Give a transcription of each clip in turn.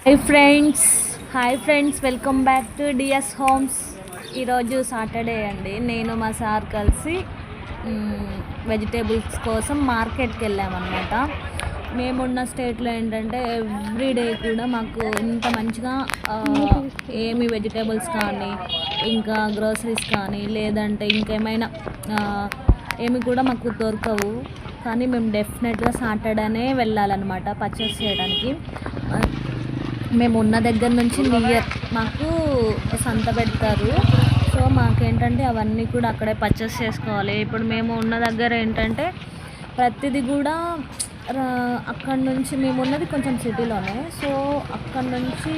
Hi friends welcome back to DS homes. ఈరోజు Saturday అండి. నేను మా సార్ కలిసి వెజిటేబుల్స్ కోసం మార్కెట్కి వెళ్ళామన్నమాట. మేమున్న స్టేట్లో ఏంటంటే ఎవ్రీడే కూడా మాకు ఇంత మంచిగా ఏమి వెజిటేబుల్స్ కానీ ఇంకా గ్రోసరీస్ కానీ లేదంటే ఇంకేమైనా ఏమి కూడా మాకు దొరకవు. కానీ మేము డెఫినెట్గా సాటర్డేనే వెళ్ళాలన్నమాట పర్చేస్ చేయడానికి. మేము ఉన్న దగ్గర నుంచి నియర్ మాకు సంత పెడతారు. సో మాకేంటంటే అవన్నీ కూడా అక్కడే పర్చేస్ చేసుకోవాలి. ఇప్పుడు మేము ఉన్న దగ్గర ఏంటంటే ప్రతిదీ కూడా అక్కడ నుంచి మేము ఉన్నది కొంచెం సిటీలోనే. సో అక్కడ నుంచి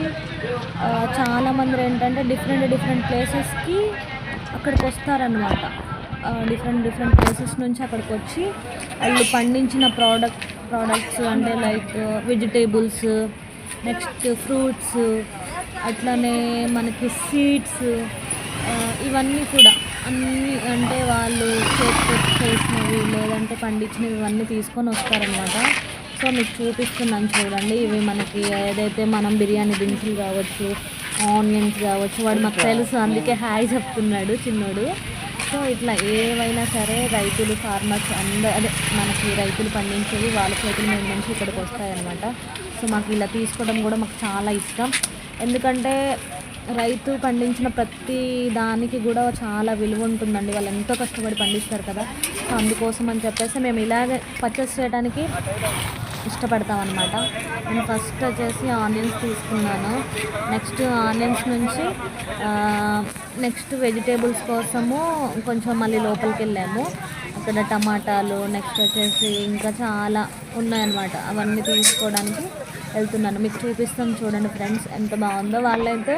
చాలామంది ఏంటంటే డిఫరెంట్ ప్లేసెస్కి అక్కడికి వస్తారనమాట. డిఫరెంట్ ప్లేసెస్ నుంచి అక్కడికి వచ్చి వాళ్ళు పండించిన ప్రోడక్ట్స్ అంటే లైక్ వెజిటేబుల్స్, నెక్స్ట్ ఫ్రూట్స్, అట్లనే మనకి సీడ్స్, ఇవన్నీ కూడా అన్నీ అంటే వాళ్ళు చేసినవి లేదంటే పండించినవి ఇవన్నీ తీసుకొని వస్తారనమాట. సో మీకు చూపిస్తున్నాను చూడండి. ఇవి మనకి ఏదైతే మనం బిర్యానీ దినుసులు కావచ్చు, ఆనియన్స్ కావచ్చు, వాడు మాకు తెలుసు అందుకే హాయ్ చెప్తున్నాడు చిన్నోడు. సో ఇట్లా ఏవైనా సరే ఫార్మర్స్ అదే మనకి రైతులు పండించేవి వాళ్ళ చేతుల మీద నుంచి ఇక్కడికి వస్తాయన్నమాట. సో మాకు ఇలా తీసుకోవడం కూడా మాకు చాలా ఇష్టం. ఎందుకంటే రైతు పండించిన ప్రతి దానికి కూడా చాలా విలువ ఉంటుందండి. వాళ్ళు ఎంతో కష్టపడి పండిస్తారు కదా. సో అందుకోసం అని చెప్పేసి మేము ఇలాగే పర్చేస్ చేయడానికి ఇష్టపడతాం అనమాట. నేను ఫస్ట్ వచ్చేసి ఆనియన్స్ తీసుకున్నాను. నెక్స్ట్ ఆనియన్స్ నుంచి నెక్స్ట్ వెజిటేబుల్స్ కోసము కొంచెం మళ్ళీ లోపలికి వెళ్ళాము. అక్కడ టమాటాలు, నెక్స్ట్ వచ్చేసి ఇంకా చాలా ఉన్నాయన్నమాట. అవన్నీ తీసుకోవడానికి వెళ్తున్నాను. మీకు చూపిస్తాను చూడండి ఫ్రెండ్స్, ఎంత బాగుందో. వాళ్ళైతే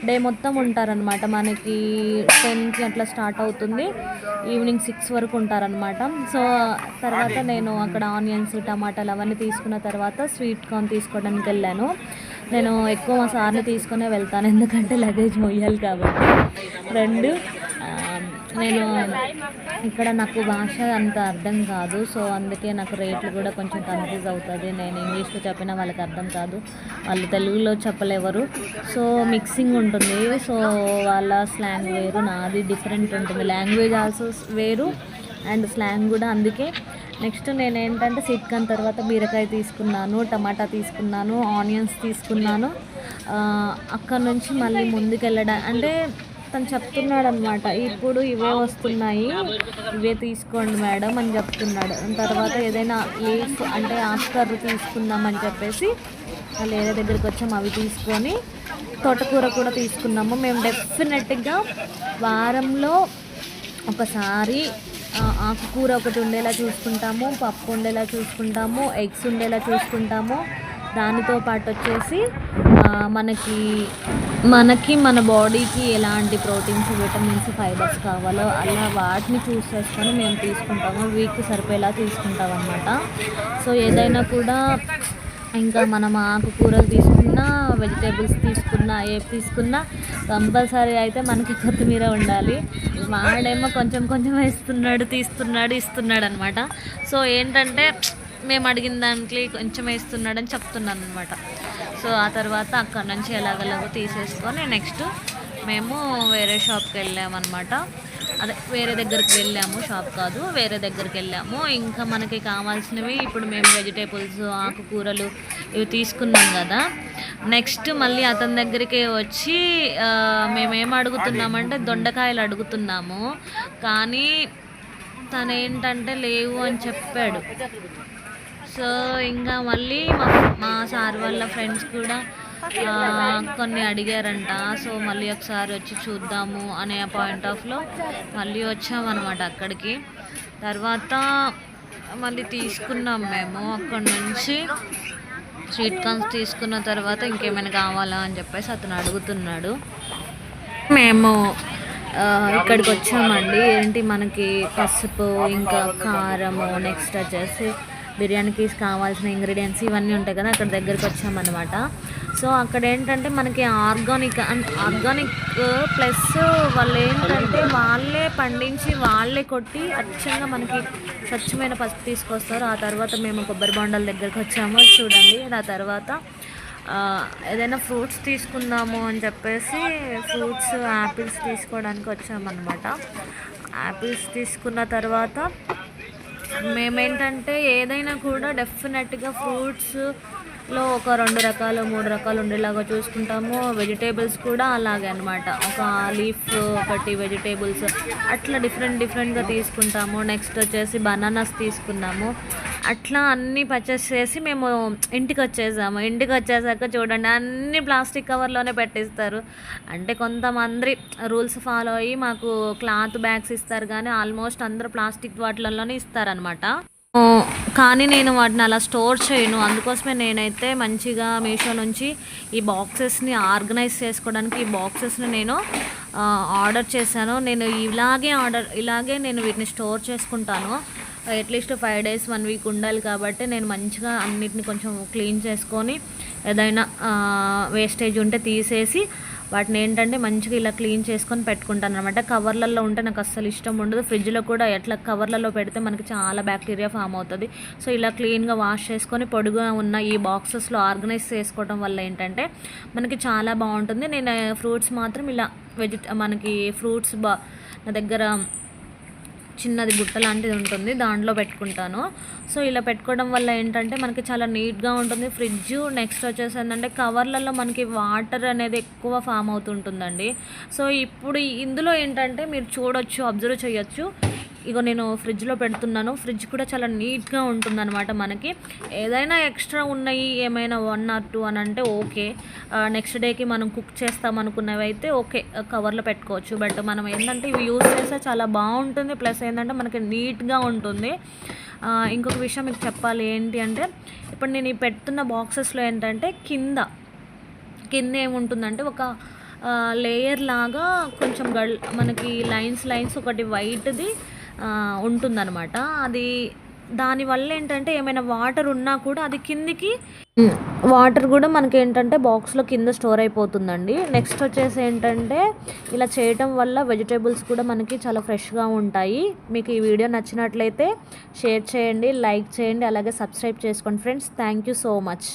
డే మొత్తం ఉంటారనమాట. మనకి 10కి అట్లా స్టార్ట్ అవుతుంది, ఈవినింగ్ 6 వరకు ఉంటారనమాట. సో తర్వాత నేను అక్కడ ఆనియన్స్, టమాటాలు అవన్నీ తీసుకున్న తర్వాత స్వీట్ కార్న్ తీసుకోవడానికి వెళ్ళాను. నేను ఎక్కువ మా సార్ని తీసుకునే వెళ్తాను, ఎందుకంటే లగేజ్ మొయ్యాలి కాబట్టి. రెండు నేను ఇక్కడ నాకు భాష అంత అర్థం కాదు. సో అందుకే నాకు రేట్లు కూడా కొంచెం కన్ఫ్యూజ్ అవుతుంది. నేను ఇంగ్లీష్లో చెప్పినా వాళ్ళకి అర్థం కాదు, వాళ్ళు తెలుగులో చెప్పలేవరు. సో మిక్సింగ్ ఉంటుంది. సో వాళ్ళ స్లాంగ్ వేరు, నాది డిఫరెంట్ ఉంటుంది. లాంగ్వేజ్ ఆల్సో వేరు అండ్ స్లాంగ్ కూడా. అందుకే నెక్స్ట్ నేను ఏంటంటే స్వీట్ కార్న్ తర్వాత బీరకాయ తీసుకున్నాను, టమాటా తీసుకున్నాను, ఆనియన్స్ తీసుకున్నాను. అక్కడ నుంచి మళ్ళీ ముందుకు వెళ్ళడం అంటే తను చెప్తున్నాడు అనమాట, ఇప్పుడు ఇవే వస్తున్నాయి, ఇవే తీసుకోండి మేడం అని చెప్తున్నాడు. తర్వాత ఏదైనా లీఫ్ అంటే ఆకుకర్ర తీసుకుందామని చెప్పేసి వాళ్ళు ఏదే దగ్గరికి వచ్చాము, అవి తీసుకొని తోటకూర కూడా తీసుకున్నాము. మేము డెఫినెట్గా వారంలో ఒకసారి ఆకుకూర ఒకటి ఉండేలా చూసుకుంటాము, పప్పు ఉండేలా చూసుకుంటాము, ఎగ్స్ ఉండేలా చూసుకుంటాము. దానితో పాటు వచ్చేసి మనకి మన బాడీకి ఎలాంటి ప్రోటీన్స్, విటమిన్స్, ఫైబర్స్ కావాలో అలా వాటిని చూస్ చేసుకొని మేము తీసుకుంటాము. వీక్కి సరిపోయేలా తీసుకుంటాం అన్నమాట. సో ఏదైనా కూడా ఇంకా మనం ఆకుకూరలు తీసుకున్నా, వెజిటేబుల్స్ తీసుకున్నా, ఏవి తీసుకున్నా కంపల్సరీ అయితే మనకి కొత్తిమీర ఉండాలి. వాడేమో కొంచెం ఇస్తున్నాడు అనమాట. సో ఏంటంటే మేము అడిగిన దాంట్లో కొంచెం వేస్తున్నాడని చెప్తున్నాను అనమాట. సో ఆ తర్వాత అక్కడ నుంచి ఎలాగలాగో తీసేసుకొని నెక్స్ట్ మేము వేరే షాప్కి వెళ్ళామన్నమాట. అదే వేరే దగ్గరికి వెళ్ళాము, షాప్ కాదు వేరే దగ్గరికి వెళ్ళాము. ఇంకా మనకి కావాల్సినవి ఇప్పుడు మేము వెజిటేబుల్స్, ఆకుకూరలు ఇవి తీసుకున్నాం కదా. నెక్స్ట్ మళ్ళీ అతని దగ్గరికి వచ్చి మేమేం అడుగుతున్నామంటే దొండకాయలు అడుగుతున్నాము. కానీ తను ఏంటంటే లేవు అని చెప్పాడు. సో ఇంకా మళ్ళీ మా సార్ వాళ్ళ ఫ్రెండ్స్ కూడా కొన్ని అడిగారంట. సో మళ్ళీ ఒకసారి వచ్చి చూద్దాము అనే పాయింట్ ఆఫ్లో మళ్ళీ వచ్చామన్నమాట అక్కడికి. తర్వాత మళ్ళీ తీసుకున్నాం మేము అక్కడ నుంచి స్వీట్ కార్న్స్. తీసుకున్న తర్వాత ఇంకేమైనా కావాలా అని చెప్పేసి అతను అడుగుతున్నాడు. మేము ఇక్కడికి వచ్చామండి. ఏంటి మనకి పసుపు, ఇంకా కారము, నెక్స్ట్ వచ్చేసి బిర్యానీకి కావాల్సిన ఇంగ్రీడియంట్స్ ఇవన్నీ ఉంటాయి కదా, అక్కడ దగ్గరికి వచ్చామన్నమాట. సో అక్కడ ఏంటంటే మనకి ఆర్గానిక్ ప్లస్ వాళ్ళు ఏంటంటే వాళ్ళే పండించి వాళ్ళే కొట్టి అచ్చంగా మనకి స్వచ్ఛమైన పసుపు తీసుకొస్తారు. ఆ తర్వాత మేము కొబ్బరి బొండాల దగ్గరికి వచ్చాము చూడండి. ఆ తర్వాత ఏదైనా ఫ్రూట్స్ తీసుకుందాము అని చెప్పేసి ఫ్రూట్స్ యాపిల్స్ తీసుకోవడానికి వచ్చామన్నమాట. యాపిల్స్ తీసుకున్న తర్వాత మేమేంటంటే ఏదైనా కూడా డెఫినెట్గా ఫ్రూట్స్లో ఒక 2 రకాలు 3 రకాలు ఉండేలాగా చూసుకుంటాము. వెజిటేబుల్స్ కూడా అలాగే అనమాట. ఒక లీఫ్ ఒకటి వెజిటేబుల్స్ అట్లా డిఫరెంట్గా తీసుకుంటాము. నెక్స్ట్ వచ్చేసి బనానాస్ తీసుకున్నాము. అట్లా అన్నీ పర్చేస్ చేసి మేము ఇంటికి వచ్చేసాము. ఇంటికి వచ్చేసాక చూడండి అన్నీ ప్లాస్టిక్ కవర్లోనే పెట్టిస్తారు. అంటే కొంతమంది రూల్స్ ఫాలో అయ్యి మాకు క్లాత్ బ్యాగ్స్ ఇస్తారు, కానీ ఆల్మోస్ట్ అందరూ ప్లాస్టిక్ వాటిలలోనే ఇస్తారనమాట. కానీ నేను వాటిని అలా స్టోర్ చేయను. అందుకోసమే నేనైతే మంచిగా మీషో నుంచి ఈ బాక్సెస్ని ఆర్గనైజ్ చేసుకోవడానికి ఈ బాక్సెస్ని నేను ఆర్డర్ చేశాను. నేను ఇలాగే నేను వీటిని స్టోర్ చేసుకుంటాను. అట్లీస్ట్ 5 days 1 week ఉండాలి కాబట్టి నేను మంచిగా అన్నిటిని కొంచెం క్లీన్ చేసుకొని ఏదైనా వేస్టేజ్ ఉంటే తీసేసి వాటిని ఏంటంటే మంచిగా ఇలా క్లీన్ చేసుకొని పెట్టుకుంటాను అనమాట. కవర్లలో ఉంటే నాకు అస్సలు ఇష్టం ఉండదు. ఫ్రిడ్జ్లో కూడా ఎట్లా కవర్లలో పెడితే మనకి చాలా బ్యాక్టీరియా ఫామ్ అవుతుంది. సో ఇలా క్లీన్గా వాష్ చేసుకొని పొడుగుగా ఉన్న ఈ బాక్సెస్లో ఆర్గనైజ్ చేసుకోవడం వల్ల ఏంటంటే మనకి చాలా బాగుంటుంది. నేను ఫ్రూట్స్ మాత్రం ఇలా మనకి ఫ్రూట్స్ నా దగ్గర చిన్నది బుట్ట లాంటిది ఉంటుంది, దాంట్లో పెట్టుకుంటాను. సో ఇలా పెట్టుకోవడం వల్ల ఏంటంటే మనకి చాలా నీట్గా ఉంటుంది ఫ్రిడ్జ్. నెక్స్ట్ వచ్చేసి ఏంటంటే కవర్లలో మనకి వాటర్ అనేది ఎక్కువ ఫామ్ అవుతుంటుందండి. సో ఇప్పుడు ఇందులో ఏంటంటే మీరు చూడొచ్చు, అబ్జర్వ్ చేయొచ్చు. ఇగో నేను ఫ్రిడ్జ్లో పెడుతున్నాను. ఫ్రిడ్జ్ కూడా చాలా నీట్గా ఉంటుందన్నమాట. మనకి ఏదైనా ఎక్స్ట్రా ఉన్నాయి ఏమైనా 1 or 2 అని అంటే ఓకే, నెక్స్ట్ డేకి మనం కుక్ చేస్తాం అనుకున్నవి అయితే ఓకే కవర్లో పెట్టుకోవచ్చు. బట్ మనం ఏంటంటే ఇవి యూజ్ చేస్తే చాలా బాగుంటుంది. ప్లస్ ఏంటంటే మనకి నీట్గా ఉంటుంది. ఇంకొక విషయం మీకు చెప్పాలి ఏంటి అంటే, ఇప్పుడు నేను ఈ పెడుతున్న బాక్సెస్లో ఏంటంటే కింద ఏముంటుందంటే ఒక లేయర్ లాగా కొంచెం మనకి లైన్స్ ఒకటి వైట్ది ఉంటుందన్నమాట. అది దానివల్ల ఏంటంటే ఏమైనా వాటర్ ఉన్నా కూడా అది కిందికి వాటర్ కూడా మనకి ఏంటంటే బాక్స్లో కింద స్టోర్ అయిపోతుందండి. నెక్స్ట్ వచ్చేసి ఏంటంటే ఇలా చేయటం వల్ల వెజిటేబుల్స్ కూడా మనకి చాలా ఫ్రెష్గా ఉంటాయి. మీకు ఈ వీడియో నచ్చినట్లయితే షేర్ చేయండి, లైక్ చేయండి, అలాగే సబ్స్క్రైబ్ చేసుకోండి friends. Thank you so much.